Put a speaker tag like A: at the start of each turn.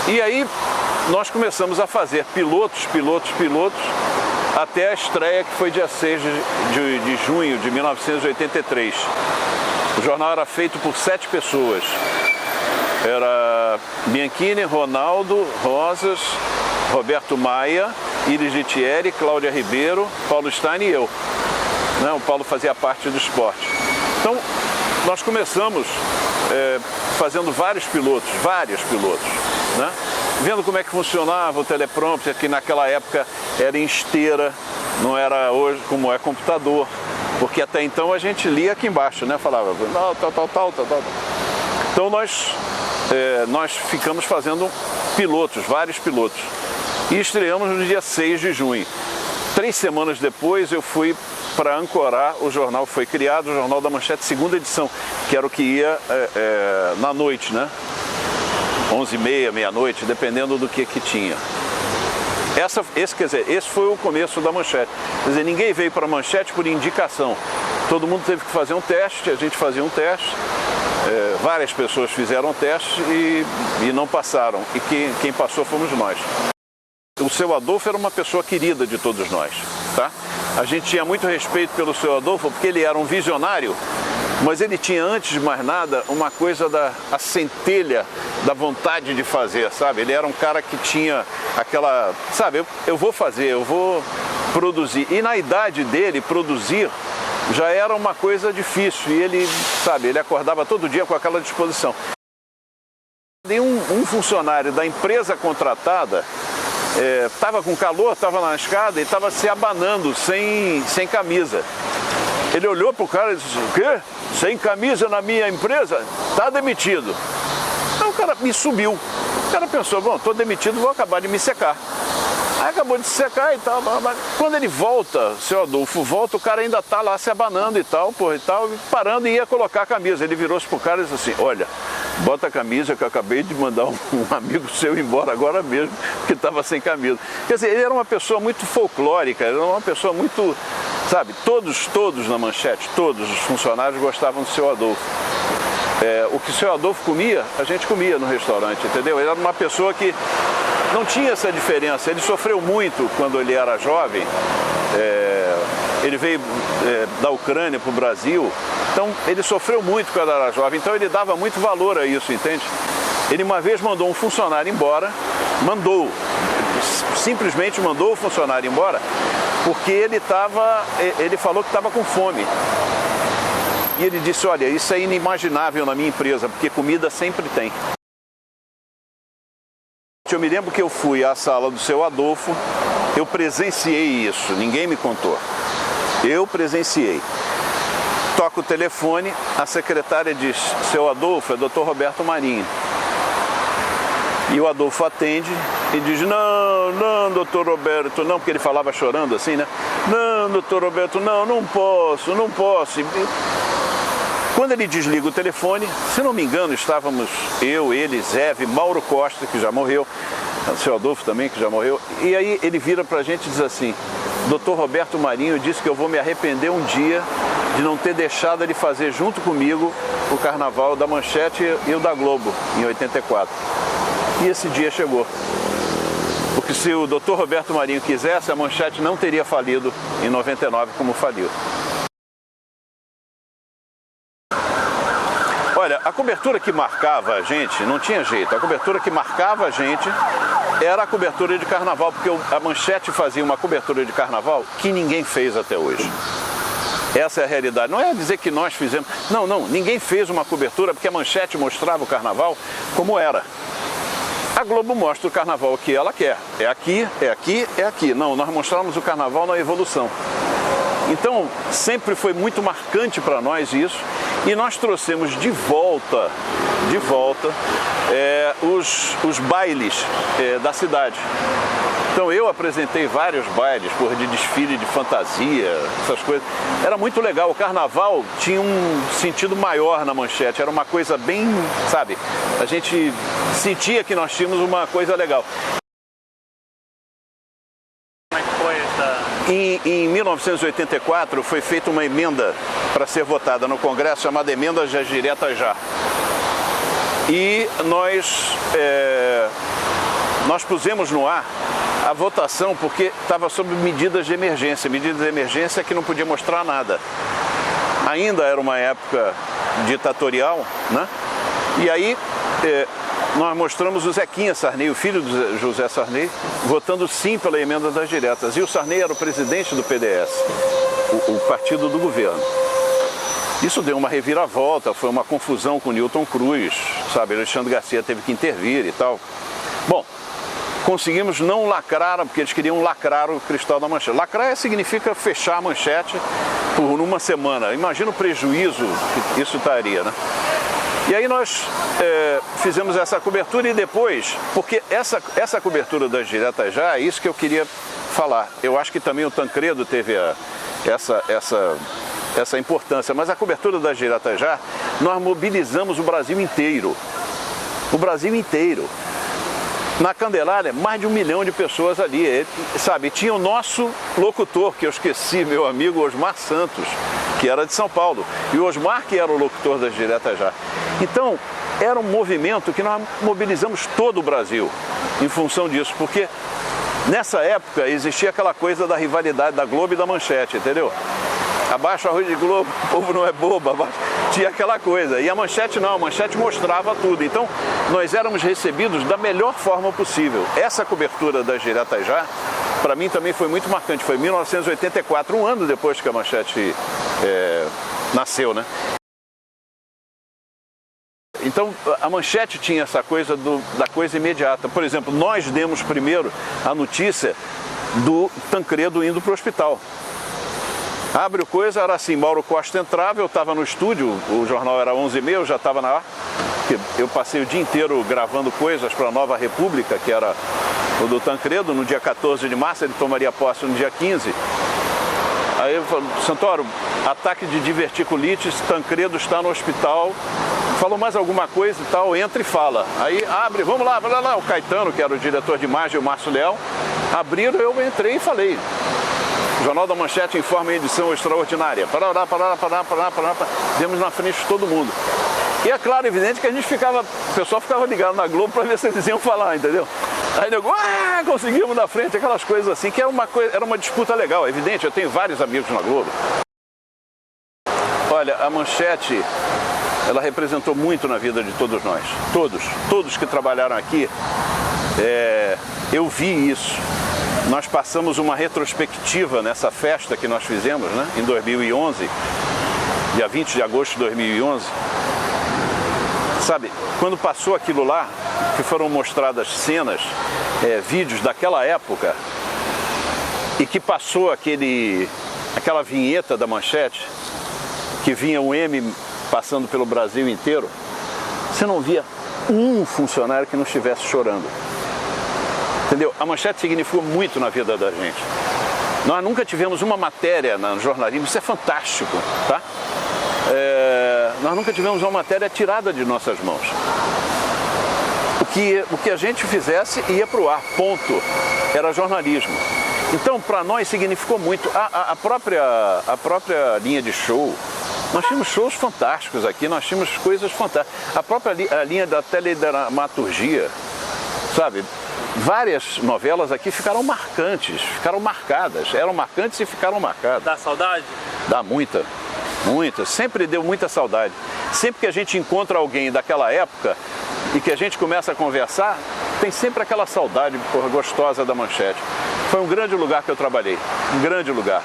A: E aí nós começamos a fazer pilotos, até a estreia, que foi dia 6 de junho de 1983. O jornal era feito por 7 pessoas. Era Bianchini, Ronaldo, Rosas, Roberto Maia, Iris Gitieri, Cláudia Ribeiro, Paulo Stein e eu. O Paulo fazia parte do esporte. Então, nós começamos fazendo vários pilotos, né? Vendo como é que funcionava o teleprompter, que naquela época era em esteira, não era hoje como é computador, porque até então a gente lia aqui embaixo, né? Falava, tal. Então nós ficamos fazendo vários pilotos, e estreamos no dia 6 de junho. 3 semanas depois eu fui para ancorar o jornal, foi criado o Jornal da Manchete, segunda edição, que era o que ia na noite, né? 11h30, meia-noite, dependendo do que tinha. Esse foi o começo da Manchete. Quer dizer, ninguém veio para a Manchete por indicação. Todo mundo teve que fazer um teste, a gente fazia um teste. Várias pessoas fizeram o teste e não passaram. E quem passou fomos nós. O Seu Adolfo era uma pessoa querida de todos nós, tá? A gente tinha muito respeito pelo Seu Adolfo, porque ele era um visionário, mas ele tinha, antes de mais nada, uma coisa a centelha da vontade de fazer, sabe? Ele era um cara que tinha aquela, sabe, eu vou fazer, eu vou produzir. E na idade dele, produzir já era uma coisa difícil, e ele, sabe, ele acordava todo dia com aquela disposição. E um funcionário da empresa contratada estava com calor, estava na escada e estava se abanando sem camisa. Ele olhou para o cara e disse, o quê? Sem camisa na minha empresa? Está demitido. Então o cara me subiu. O cara pensou, bom, estou demitido, vou acabar de me secar. Aí acabou de se secar e tal. Mas quando ele volta, o Seu Adolfo volta, o cara ainda está lá se abanando e tal, parando e ia colocar a camisa. Ele virou-se para o cara e disse assim, olha, bota a camisa que eu acabei de mandar um amigo seu embora agora mesmo, que estava sem camisa. Quer dizer, ele era uma pessoa muito folclórica, ele era uma pessoa muito, sabe, todos na Manchete, todos os funcionários gostavam do Seu Adolfo. O que o Seu Adolfo comia, a gente comia no restaurante, entendeu? Ele era uma pessoa que não tinha essa diferença. Ele sofreu muito quando ele era jovem. Ele veio da Ucrânia para o Brasil, então ele sofreu muito quando era jovem, então ele dava muito valor a isso, entende? Ele uma vez mandou um funcionário embora, simplesmente mandou o funcionário embora, porque ele falou que estava com fome. E ele disse, olha, isso é inimaginável na minha empresa, porque comida sempre tem. Eu me lembro que eu fui à sala do Seu Adolfo, eu presenciei isso, ninguém me contou. Eu presenciei. Toca o telefone, a secretária diz, Seu Adolfo, é Dr. Roberto Marinho. E o Adolfo atende e diz, não, doutor Roberto, não, porque ele falava chorando assim, né? Não, doutor Roberto, não posso. Quando ele desliga o telefone, se não me engano, estávamos eu, ele, Zeve, Mauro Costa, que já morreu, o Seu Adolfo também, que já morreu, e aí ele vira pra gente e diz assim, Dr. Roberto Marinho disse que eu vou me arrepender um dia de não ter deixado ele fazer junto comigo o Carnaval da Manchete e o da Globo, em 84. E esse dia chegou. Porque se o Dr. Roberto Marinho quisesse, a Manchete não teria falido em 99 como faliu. Olha, a cobertura que marcava a gente, não tinha jeito, a cobertura que marcava a gente era a cobertura de Carnaval, porque a Manchete fazia uma cobertura de Carnaval que ninguém fez até hoje. Essa é a realidade. Não é dizer que nós fizemos, não, ninguém fez uma cobertura porque a Manchete mostrava o Carnaval como era. A Globo mostra o Carnaval que ela quer, é aqui, é aqui, é aqui. Não, nós mostramos o Carnaval na evolução. Então, sempre foi muito marcante para nós isso, e nós trouxemos de volta os bailes da cidade. Então eu apresentei vários bailes, de desfile de fantasia, essas coisas. Era muito legal, o Carnaval tinha um sentido maior na Manchete, era uma coisa bem, sabe, a gente sentia que nós tínhamos uma coisa legal. Em 1984 foi feita uma emenda para ser votada no Congresso, chamada Emenda das Diretas Já. E nós nós pusemos no ar a votação porque estava sob medidas de emergência. Medidas de emergência que não podia mostrar nada. Ainda era uma época ditatorial, né? E aí nós mostramos o Zequinha Sarney, o filho do José Sarney, votando sim pela emenda das diretas. E o Sarney era o presidente do PDS, o partido do governo. Isso deu uma reviravolta, foi uma confusão com o Newton Cruz, sabe? Alexandre Garcia teve que intervir e tal. Bom, conseguimos não lacrar, porque eles queriam lacrar o Cristal da Manchete. Lacrar significa fechar a Manchete por uma semana. Imagina o prejuízo que isso estaria, né? E aí nós fizemos essa cobertura e depois, porque essa cobertura das diretas já, é isso que eu queria falar. Eu acho que também o Tancredo teve essa importância, mas a cobertura das diretas já, nós mobilizamos o Brasil inteiro. O Brasil inteiro. Na Candelária, mais de 1 milhão de pessoas ali, sabe? Tinha o nosso locutor, que eu esqueci, meu amigo Osmar Santos, que era de São Paulo. E o Osmar que era o locutor das diretas já. Então, era um movimento que nós mobilizamos todo o Brasil em função disso, porque nessa época existia aquela coisa da rivalidade da Globo e da Manchete, entendeu? Abaixo a Rede Globo, o povo não é bobo, abaixo. Tinha aquela coisa. E a Manchete não, a Manchete mostrava tudo. Então, nós éramos recebidos da melhor forma possível. Essa cobertura das diretas já, para mim também foi muito marcante. Foi em 1984, um ano depois que a Manchete nasceu, né? Então, a Manchete tinha essa coisa da coisa imediata. Por exemplo, nós demos primeiro a notícia do Tancredo indo para o hospital. Abre o coisa, era assim, Mauro Costa entrava, eu estava no estúdio, o jornal era 11h30, eu já estava na ar. Eu passei o dia inteiro gravando coisas para a Nova República, que era o do Tancredo, no dia 14 de março, ele tomaria posse no dia 15. Aí eu falo, Santoro, ataque de diverticulite, Tancredo está no hospital, falou mais alguma coisa e tal, entra e fala. Aí abre, vamos lá, o Caetano, que era o diretor de imagem, o Márcio Leal, abriram, eu entrei e falei. O Jornal da Manchete informa em edição extraordinária. Parará, demos na frente de todo mundo. E é claro, evidente que o pessoal ficava ligado na Globo para ver se eles iam falar, entendeu? Aí eu conseguimos na frente, aquelas coisas assim, que era uma disputa legal, evidente, eu tenho vários amigos na Globo. Olha, a Manchete, ela representou muito na vida de todos nós. Todos que trabalharam aqui, eu vi isso. Nós passamos uma retrospectiva nessa festa que nós fizemos, né, em 2011, dia 20 de agosto de 2011. Sabe, quando passou aquilo lá, que foram mostradas cenas, vídeos daquela época, e que passou aquela vinheta da Manchete, que vinha o M passando pelo Brasil inteiro, você não via um funcionário que não estivesse chorando. Entendeu? A Manchete significou muito na vida da gente. Nós nunca tivemos uma matéria no jornalismo, isso é fantástico, tá? Nós nunca tivemos uma matéria tirada de nossas mãos. O que a gente fizesse ia para o ar, ponto. Era jornalismo. Então, para nós significou muito. A própria linha de show, nós tínhamos shows fantásticos aqui, nós tínhamos coisas fantásticas. A própria linha da teledramaturgia, sabe? Várias novelas aqui ficaram marcantes, ficaram marcadas, eram marcantes e ficaram marcadas.
B: Dá saudade?
A: Dá muita, sempre deu muita saudade. Sempre que a gente encontra alguém daquela época e que a gente começa a conversar, tem sempre aquela saudade gostosa da Manchete. Foi um grande lugar que eu trabalhei, um grande lugar.